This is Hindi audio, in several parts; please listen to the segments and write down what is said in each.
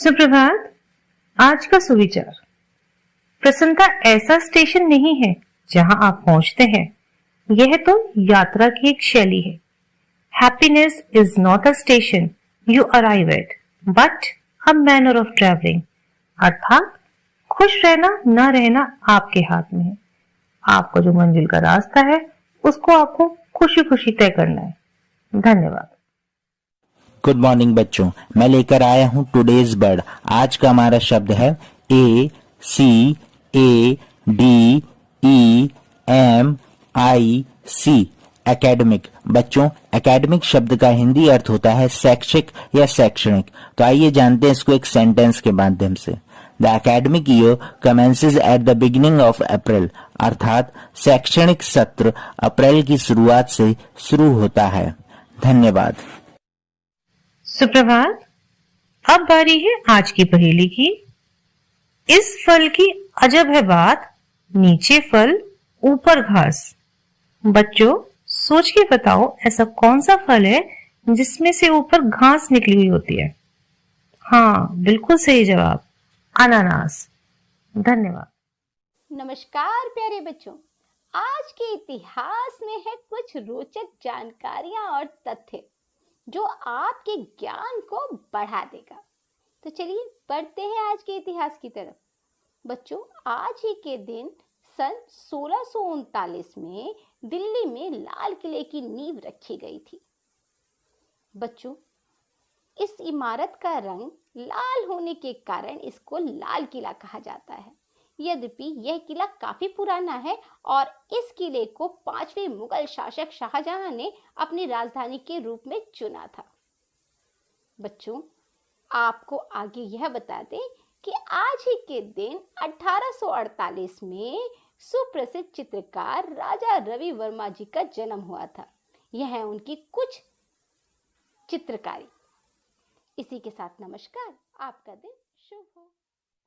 सुप्रभात। आज का सुविचार। प्रसन्नता ऐसा स्टेशन नहीं है जहां आप पहुंचते हैं, यह तो यात्रा की एक शैली है। Happiness is not a station you arrive at but a manner of travelling. अर्थात खुश रहना न रहना आपके हाथ में है। आपको जो मंजिल का रास्ता है उसको आपको खुशी खुशी तय करना है। धन्यवाद। गुड मॉर्निंग बच्चों, मैं लेकर आया हूँ टुडेज वर्ड। आज का हमारा शब्द है ACADEMIC, एकेडमिक। बच्चों, एकेडमिक शब्द का हिंदी अर्थ होता है शैक्षिक या शैक्षणिक। तो आइए जानते हैं इसको एक सेंटेंस के माध्यम से। The academic year commences at the beginning of April, अर्थात शैक्षणिक सत्र अप्रैल की शुरुआत से शुरू होता है। धन्यवाद। सुप्रभात। अब बारी है आज की पहेली की। इस फल की अजब है बात, नीचे फल ऊपर घास। बच्चों, सोच के बताओ ऐसा कौन सा फल है जिसमें से ऊपर घास निकली हुई होती है? हाँ, बिल्कुल सही जवाब, अनानास। धन्यवाद। नमस्कार प्यारे बच्चों, आज के इतिहास में है कुछ रोचक जानकारियां और तथ्य जो आपके ज्ञान को बढ़ा देगा। तो चलिए बढ़ते हैं आज के इतिहास की तरफ। बच्चों, आज ही के दिन सन 1639 में दिल्ली में लाल किले की नींव रखी गई थी। बच्चों, इस इमारत का रंग लाल होने के कारण इसको लाल किला कहा जाता है। यद्यपि यह किला काफी पुराना है और इस किले को 5वें मुगल शासक शाहजहां ने अपनी राजधानी के रूप में चुना था। बच्चों, आपको आगे यह बता दें कि आज ही के दिन 1848 में सुप्रसिद्ध चित्रकार राजा रवि वर्मा जी का जन्म हुआ था। यह है उनकी कुछ चित्रकारी। इसी के साथ नमस्कार, आपका दिन शुभ हो।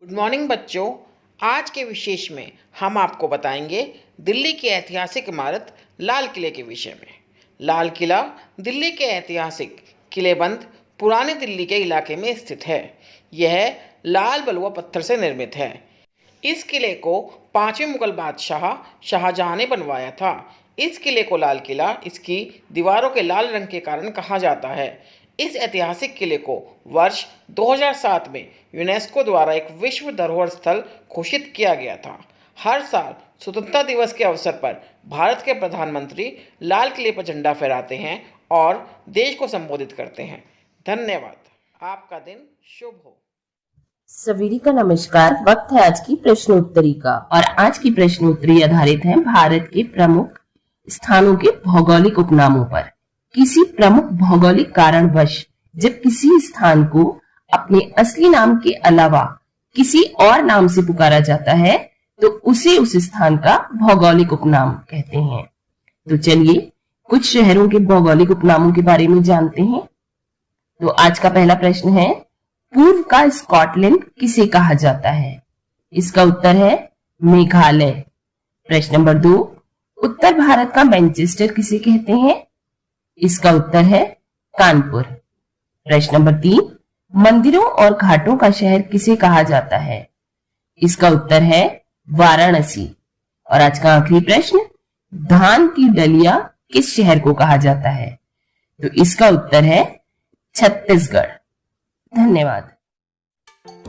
गुड मॉर्निंग बच्चों, आज के विशेष में हम आपको बताएंगे दिल्ली की ऐतिहासिक इमारत लाल किले के विषय में। लाल किला दिल्ली के ऐतिहासिक किलेबंद पुराने दिल्ली के इलाके में स्थित है। यह लाल बलुआ पत्थर से निर्मित है। इस किले को 5वें मुगल बादशाह शाहजहां ने बनवाया था। इस किले को लाल किला इसकी दीवारों के लाल रंग के कारण कहा जाता है। इस ऐतिहासिक किले को वर्ष 2007 में यूनेस्को द्वारा एक विश्व धरोहर स्थल घोषित किया गया था। हर साल स्वतंत्रता दिवस के अवसर पर भारत के प्रधानमंत्री लाल किले पर झंडा फहराते हैं और देश को संबोधित करते हैं। धन्यवाद। आपका दिन शुभ हो। सवेरी का नमस्कार। वक्त है आज की प्रश्नोत्तरी का और आज की प्रश्नोत्तरी आधारित है भारत के प्रमुख स्थानों के भौगोलिक उपनामों पर। किसी प्रमुख भौगोलिक कारणवश जब किसी स्थान को अपने असली नाम के अलावा किसी और नाम से पुकारा जाता है तो उसे उस स्थान का भौगोलिक उपनाम कहते हैं। तो चलिए कुछ शहरों के भौगोलिक उपनामों के बारे में जानते हैं। तो आज का पहला प्रश्न है, पूर्व का स्कॉटलैंड किसे कहा जाता है? इसका उत्तर है मेघालय। प्रश्न नंबर 2, उत्तर भारत का मैनचेस्टर किसे कहते हैं? इसका उत्तर है कानपुर। प्रश्न नंबर 3, मंदिरों और घाटों का शहर किसे कहा जाता है? इसका उत्तर है वाराणसी। और आज का आखिरी प्रश्न, धान की डलिया किस शहर को कहा जाता है? तो इसका उत्तर है छत्तीसगढ़। धन्यवाद।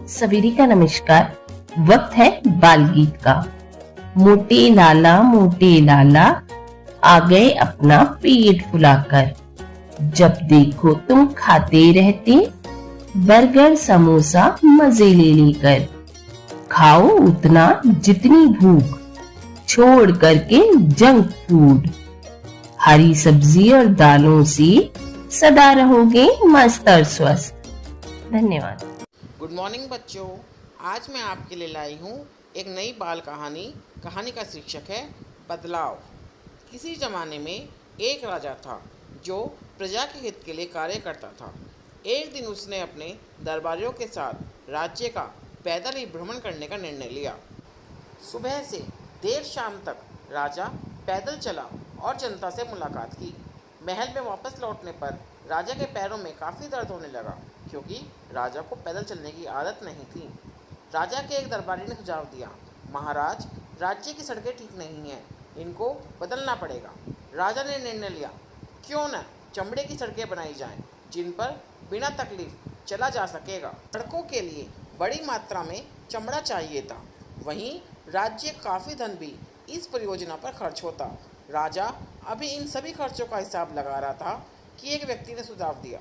सवेरी का नमस्कार। वक्त है बाल गीत का। मोटे लाला आ गए अपना पेट फुलाकर, जब देखो तुम खाते रहते बर्गर समोसा मजे ले लेकर। खाओ उतना जितनी भूख, छोड़ करके जंक फूड। हरी सब्जी और दालों से सदा रहोगे मस्त और स्वस्थ। धन्यवाद। गुड मॉर्निंग बच्चों, आज मैं आपके लिए लाई हूँ एक नई बाल कहानी। कहानी का शीर्षक है बदलाव। किसी जमाने में एक राजा था जो प्रजा के हित के लिए कार्य करता था। एक दिन उसने अपने दरबारियों के साथ राज्य का पैदल ही भ्रमण करने का निर्णय लिया। सुबह से देर शाम तक राजा पैदल चला और जनता से मुलाकात की। महल में वापस लौटने पर राजा के पैरों में काफ़ी दर्द होने लगा, क्योंकि राजा को पैदल चलने की आदत नहीं थी। राजा के एक दरबारी ने सुझाव दिया, महाराज, राज्य की सड़कें ठीक नहीं हैं, इनको बदलना पड़ेगा। राजा ने निर्णय लिया, क्यों न चमड़े की सड़कें बनाई जाएं, जिन पर बिना तकलीफ चला जा सकेगा। सड़कों के लिए बड़ी मात्रा में चमड़ा चाहिए था, वहीं राज्य काफ़ी धन भी इस परियोजना पर खर्च होता। राजा अभी इन सभी खर्चों का हिसाब लगा रहा था कि एक व्यक्ति ने सुझाव दिया,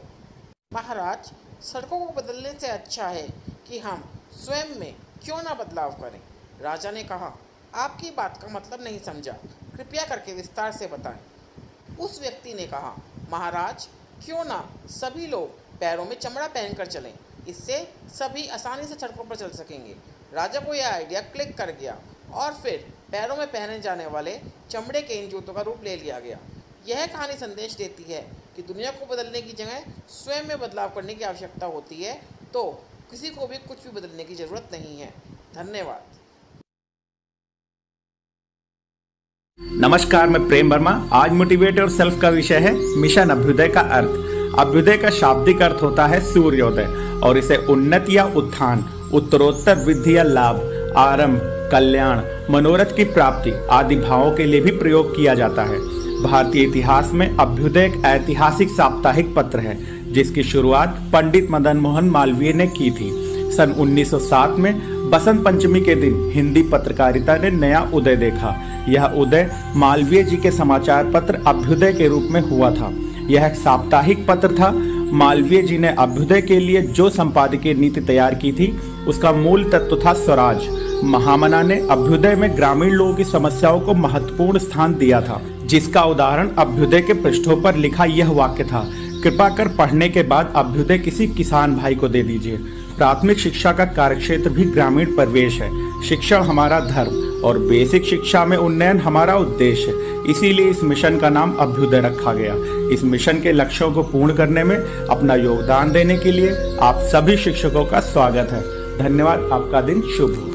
महाराज, सड़कों को बदलने से अच्छा है कि हम स्वयं में क्यों ना बदलाव करें। राजा ने कहा, आपकी बात का मतलब नहीं समझा, कृपया करके विस्तार से बताएं। उस व्यक्ति ने कहा, महाराज, क्यों ना सभी लोग पैरों में चमड़ा पहनकर चलें, इससे सभी आसानी से सड़कों पर चल सकेंगे। राजा को यह आइडिया क्लिक कर गया और फिर पैरों में पहने जाने वाले चमड़े के इन जूतों का रूप ले लिया गया। यह कहानी संदेश देती है कि दुनिया को बदलने की जगह स्वयं में बदलाव करने की आवश्यकता होती है, तो किसी को भी कुछ भी बदलने की जरूरत नहीं है। धन्यवाद। नमस्कार, मैं प्रेम वर्मा। आज मोटिवेट और सेल्फ का विषय है मिशन अभ्युदय का अर्थ। अभ्युदय का शाब्दिक अर्थ होता है सूर्योदय और इसे उन्नति या उत्थान, उत्तरोत्तर वृद्धि या लाभ, आरंभ, कल्याण, मनोरथ की प्राप्ति आदि भावों के लिए भी प्रयोग किया जाता है। भारतीय इतिहास में अभ्युदय एक ऐतिहासिक साप्ताहिक पत्र है जिसकी शुरुआत पंडित मदन मोहन मालवीय ने की थी। सन 1907 में बसंत पंचमी के दिन हिंदी पत्रकारिता ने नया उदय देखा। यह उदय मालवीय जी के समाचार पत्र अभ्युदय के रूप में हुआ था। यह एक साप्ताहिक पत्र था। मालवीय जी ने अभ्युदय के लिए जो संपादकीय नीति तैयार की थी उसका मूल तत्व था स्वराज। महामना ने अभ्युदय में ग्रामीण लोगों की समस्याओं को महत्वपूर्ण स्थान दिया था, जिसका उदाहरण अभ्युदय के पृष्ठों पर लिखा यह वाक्य था, कृपा कर पढ़ने के बाद अभ्युदय किसी किसान भाई को दे दीजिए। प्राथमिक शिक्षा का कार्यक्षेत्र भी ग्रामीण परिवेश है। शिक्षण हमारा धर्म और बेसिक शिक्षा में उन्नयन हमारा उद्देश्य है। इसीलिए इस मिशन का नाम अभ्युदय रखा गया। इस मिशन के लक्ष्यों को पूर्ण करने में अपना योगदान देने के लिए आप सभी शिक्षकों का स्वागत है। धन्यवाद। आपका दिन शुभ हो।